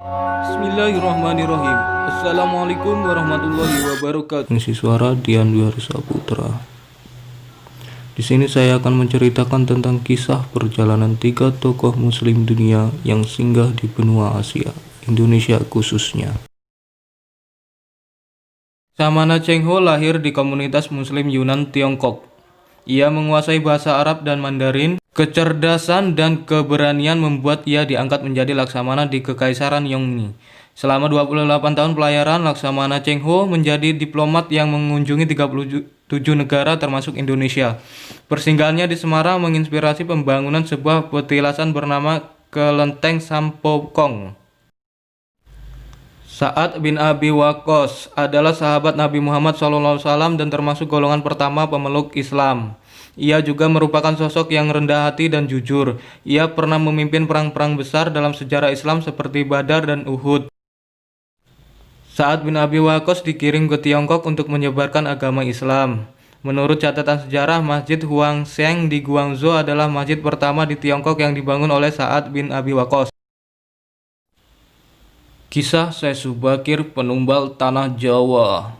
Bismillahirrahmanirrahim. Assalamualaikum warahmatullahi wabarakatuh. Mengisi suara Dian Dwi Saputra. Di sini saya akan menceritakan tentang kisah perjalanan 3 tokoh muslim dunia yang singgah di benua Asia, Indonesia khususnya. Samana Cheng Ho lahir di komunitas muslim Yunan, Tiongkok. Ia menguasai bahasa Arab dan Mandarin. Kecerdasan dan keberanian membuat ia diangkat menjadi Laksamana di Kekaisaran Yongni. Selama 28 tahun pelayaran, Laksamana Cheng Ho menjadi diplomat yang mengunjungi 37 negara termasuk Indonesia. Persinggahannya di Semarang menginspirasi pembangunan sebuah petilasan bernama Kelenteng Sampokong. Sa'ad bin Abi Waqqas adalah sahabat Nabi Muhammad SAW dan termasuk golongan pertama pemeluk Islam. Ia juga merupakan sosok yang rendah hati dan jujur. Ia pernah memimpin perang-perang besar dalam sejarah Islam seperti Badar dan Uhud. Sa'ad bin Abi Waqqas dikirim ke Tiongkok untuk menyebarkan agama Islam. Menurut catatan sejarah, Masjid Huangseng di Guangzhou adalah masjid pertama di Tiongkok yang dibangun oleh Sa'ad bin Abi Waqqas. Kisah Syekh Subakir, penumbal tanah Jawa.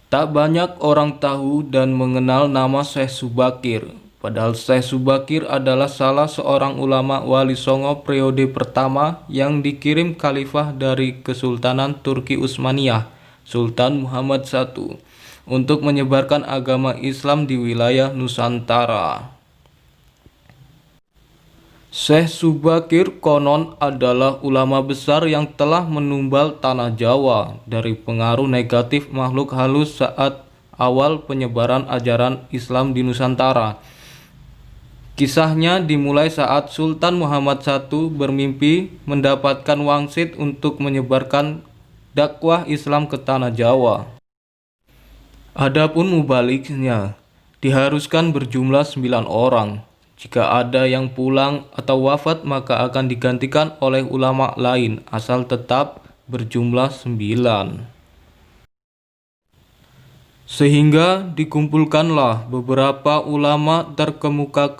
Tak banyak orang tahu dan mengenal nama Syekh Subakir. Padahal Syekh Subakir adalah salah seorang ulama Wali Songo periode pertama yang dikirim khalifah dari Kesultanan Turki Utsmaniyah, Sultan Muhammad I, untuk menyebarkan agama Islam di wilayah Nusantara. Syekh Subakir konon adalah ulama besar yang telah menumbal tanah Jawa dari pengaruh negatif makhluk halus saat awal penyebaran ajaran Islam di Nusantara. Kisahnya dimulai saat Sultan Muhammad I bermimpi mendapatkan wangsit untuk menyebarkan dakwah Islam ke tanah Jawa. Adapun mubaliknya diharuskan berjumlah 9 orang. Jika ada yang pulang atau wafat maka akan digantikan oleh ulama lain asal tetap berjumlah 9. Sehingga dikumpulkanlah beberapa ulama terkemuka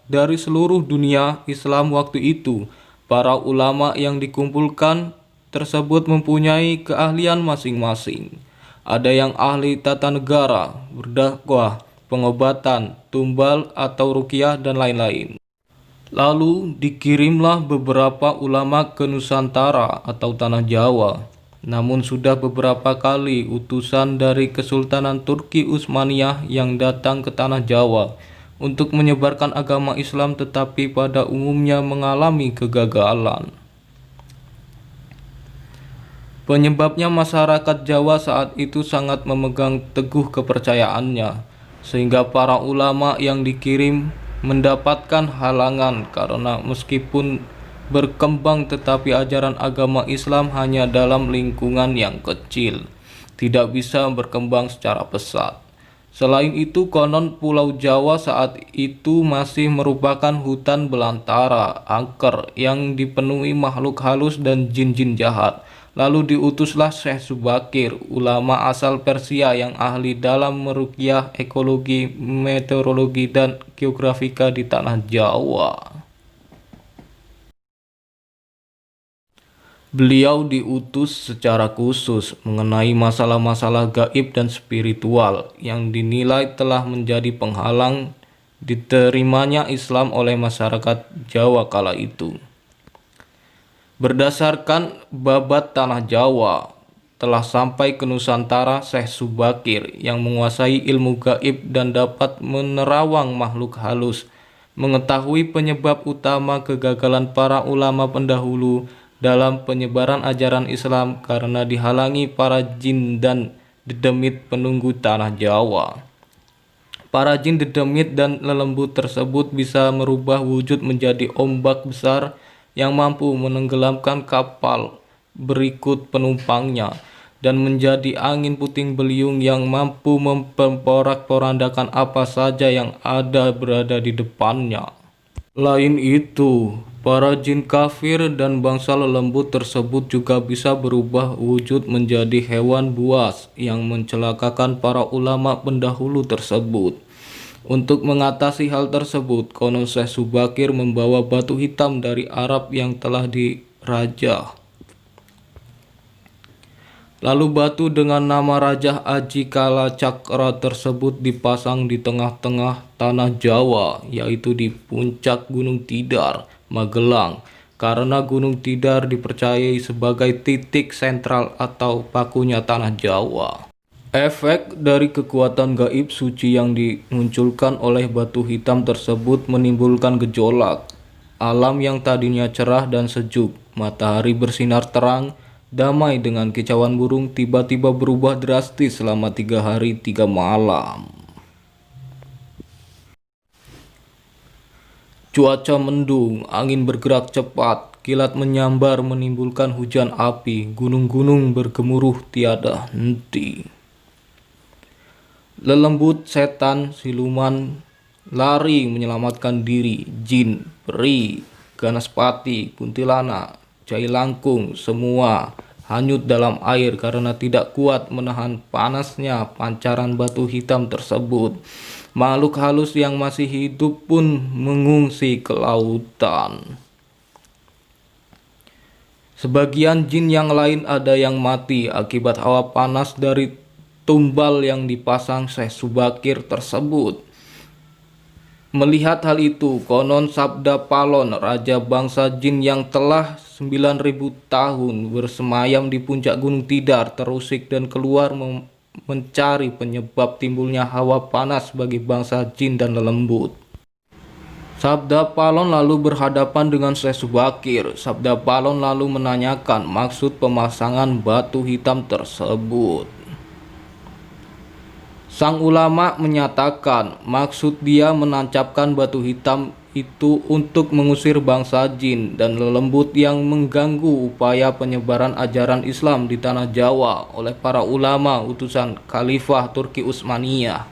dari seluruh dunia Islam waktu itu. Para ulama yang dikumpulkan tersebut mempunyai keahlian masing-masing. Ada yang ahli tata negara, berdakwah, pengobatan, tumbal atau ruqyah dan lain-lain. Lalu dikirimlah beberapa ulama ke Nusantara atau tanah Jawa. Namun sudah beberapa kali utusan dari Kesultanan Turki Utsmaniyah yang datang ke tanah Jawa untuk menyebarkan agama Islam tetapi pada umumnya mengalami kegagalan. Penyebabnya masyarakat Jawa saat itu sangat memegang teguh kepercayaannya, sehingga para ulama yang dikirim mendapatkan halangan karena meskipun berkembang tetapi ajaran agama Islam hanya dalam lingkungan yang kecil, tidak bisa berkembang secara pesat. Selain itu, konon Pulau Jawa saat itu masih merupakan hutan belantara, angker yang dipenuhi makhluk halus dan jin-jin jahat. Lalu diutuslah Syekh Subakir, ulama asal Persia yang ahli dalam meruqyah, ekologi, meteorologi, dan geografika di tanah Jawa. Beliau diutus secara khusus mengenai masalah-masalah gaib dan spiritual yang dinilai telah menjadi penghalang diterimanya Islam oleh masyarakat Jawa kala itu. Berdasarkan babat tanah Jawa, telah sampai ke Nusantara Syekh Subakir yang menguasai ilmu gaib dan dapat menerawang makhluk halus, mengetahui penyebab utama kegagalan para ulama pendahulu dalam penyebaran ajaran Islam karena dihalangi para jin dan dedemit penunggu tanah Jawa. Para jin, dedemit, dan lelembut tersebut bisa merubah wujud menjadi ombak besar yang mampu menenggelamkan kapal berikut penumpangnya dan menjadi angin puting beliung yang mampu memporak-porandakan apa saja yang berada di depannya. Lain itu, para jin kafir dan bangsa lelembut tersebut juga bisa berubah wujud menjadi hewan buas yang mencelakakan para ulama pendahulu tersebut. Untuk mengatasi hal tersebut, konon Syekh Subakir membawa batu hitam dari Arab yang telah dirajah. Lalu batu dengan nama Raja Aji Kala Cakra tersebut dipasang di tengah-tengah tanah Jawa, yaitu di puncak Gunung Tidar, Magelang, karena Gunung Tidar dipercayai sebagai titik sentral atau pakunya tanah Jawa. Efek dari kekuatan gaib suci yang dimunculkan oleh batu hitam tersebut menimbulkan gejolak. Alam yang tadinya cerah dan sejuk, matahari bersinar terang, damai dengan kicauan burung, tiba-tiba berubah drastis selama 3 hari 3 malam. Cuaca mendung, angin bergerak cepat, kilat menyambar menimbulkan hujan api, gunung-gunung bergemuruh tiada henti. Lelembut, setan, siluman lari menyelamatkan diri, jin, peri, ganaspati, kuntilanak, cai langkung, semua hanyut dalam air karena tidak kuat menahan panasnya pancaran batu hitam tersebut. Makhluk halus yang masih hidup pun mengungsi ke lautan. Sebagian jin yang lain ada yang mati akibat hawa panas dari tumbal yang dipasang Syekh Subakir tersebut. Melihat hal itu, konon Sabda Palon, raja bangsa jin yang telah 9.000 tahun bersemayam di puncak Gunung Tidar, terusik dan keluar mencari penyebab timbulnya hawa panas bagi bangsa jin dan lelembut. Sabda Palon lalu berhadapan dengan Syekh Subakir. Sabda Palon lalu menanyakan maksud pemasangan batu hitam tersebut. Sang ulama menyatakan maksud dia menancapkan batu hitam itu untuk mengusir bangsa jin dan lelembut yang mengganggu upaya penyebaran ajaran Islam di tanah Jawa oleh para ulama utusan Khalifah Turki Utsmaniyah.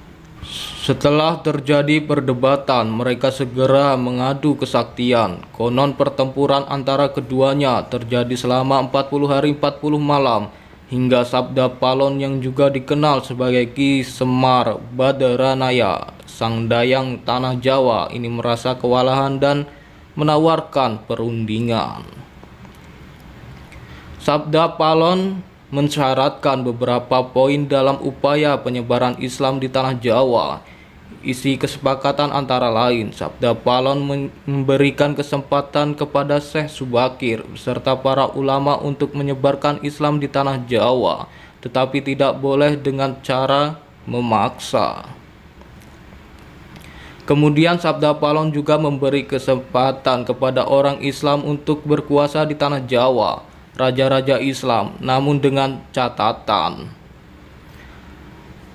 Setelah terjadi perdebatan, mereka segera mengadu kesaktian. Konon pertempuran antara keduanya terjadi selama 40 hari 40 malam. Hingga Sabda Palon yang juga dikenal sebagai Ki Semar Badaranaya, sang dayang tanah Jawa ini merasa kewalahan dan menawarkan perundingan. Sabda Palon mensyaratkan beberapa poin dalam upaya penyebaran Islam di tanah Jawa. Isi kesepakatan antara lain, Sabda Palon memberikan kesempatan kepada Syekh Subakir beserta para ulama untuk menyebarkan Islam di tanah Jawa, tetapi tidak boleh dengan cara memaksa. Kemudian Sabda Palon juga memberi kesempatan kepada orang Islam untuk berkuasa di tanah Jawa, raja-raja Islam, namun dengan catatan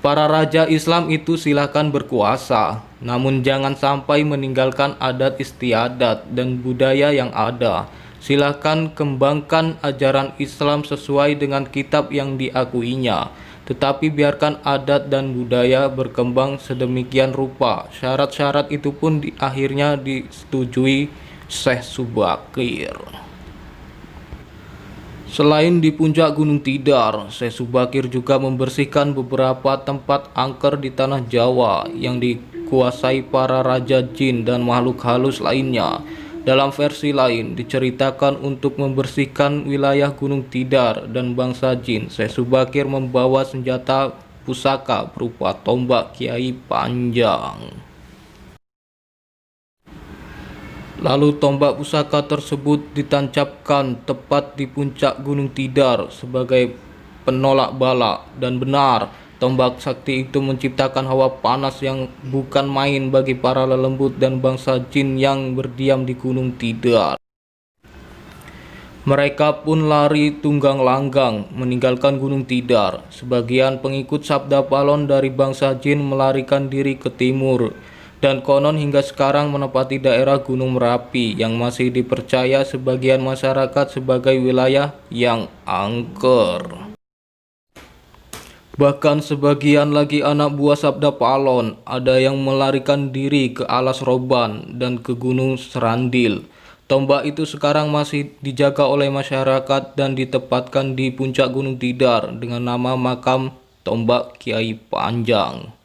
para raja Islam itu silakan berkuasa, namun jangan sampai meninggalkan adat istiadat dan budaya yang ada. Silakan kembangkan ajaran Islam sesuai dengan kitab yang diakuinya, tetapi biarkan adat dan budaya berkembang sedemikian rupa. Syarat-syarat itu pun akhirnya disetujui Syekh Subakir. Selain di puncak Gunung Tidar, Syekh Subakir juga membersihkan beberapa tempat angker di tanah Jawa yang dikuasai para raja jin dan makhluk halus lainnya. Dalam versi lain diceritakan untuk membersihkan wilayah Gunung Tidar dan bangsa jin, Syekh Subakir membawa senjata pusaka berupa tombak Kiai Panjang. Lalu tombak pusaka tersebut ditancapkan tepat di puncak Gunung Tidar sebagai penolak bala. Dan benar, tombak sakti itu menciptakan hawa panas yang bukan main bagi para lelembut dan bangsa jin yang berdiam di Gunung Tidar. Mereka pun lari tunggang langgang meninggalkan Gunung Tidar. Sebagian pengikut Sabda Palon dari bangsa jin melarikan diri ke timur, dan konon hingga sekarang menempati daerah Gunung Merapi yang masih dipercaya sebagian masyarakat sebagai wilayah yang angker. Bahkan sebagian lagi anak buah Sabda Palon ada yang melarikan diri ke Alas Roban dan ke Gunung Serandil. Tombak itu sekarang masih dijaga oleh masyarakat dan ditempatkan di puncak Gunung Tidar dengan nama makam Tombak Kiai Panjang.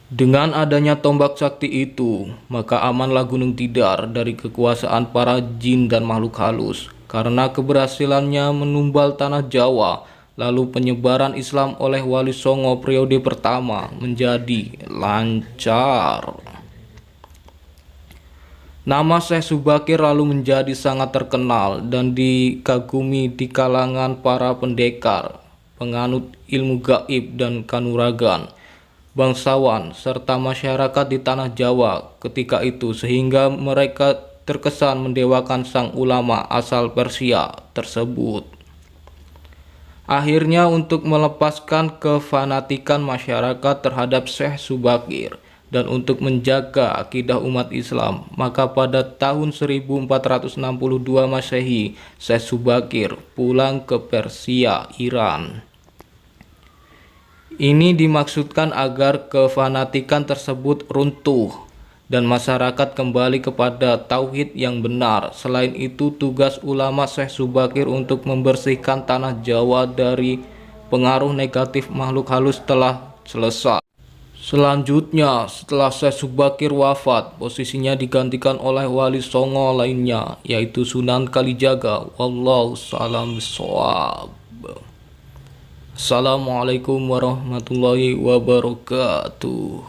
Dengan adanya tombak sakti itu, maka amanlah Gunung Tidar dari kekuasaan para jin dan makhluk halus. Karena keberhasilannya menumbal tanah Jawa, lalu penyebaran Islam oleh Wali Songo periode pertama menjadi lancar. Nama Syekh Subakir lalu menjadi sangat terkenal dan dikagumi di kalangan para pendekar, penganut ilmu gaib dan kanuragan, bangsawan, serta masyarakat di tanah Jawa ketika itu, sehingga mereka terkesan mendewakan sang ulama asal Persia tersebut. Akhirnya, untuk melepaskan kefanatikan masyarakat terhadap Syekh Subakir dan untuk menjaga akidah umat Islam, maka pada tahun 1462 Masehi, Syekh Subakir pulang ke Persia, Iran. Ini dimaksudkan agar kefanatikan tersebut runtuh dan masyarakat kembali kepada tauhid yang benar. Selain itu, tugas ulama Syekh Subakir untuk membersihkan tanah Jawa dari pengaruh negatif makhluk halus telah selesai. Selanjutnya, setelah Syekh Subakir wafat, posisinya digantikan oleh wali songo lainnya, yaitu Sunan Kalijaga. Wallahu a'lam bishawab. Assalamualaikum warahmatullahi wabarakatuh.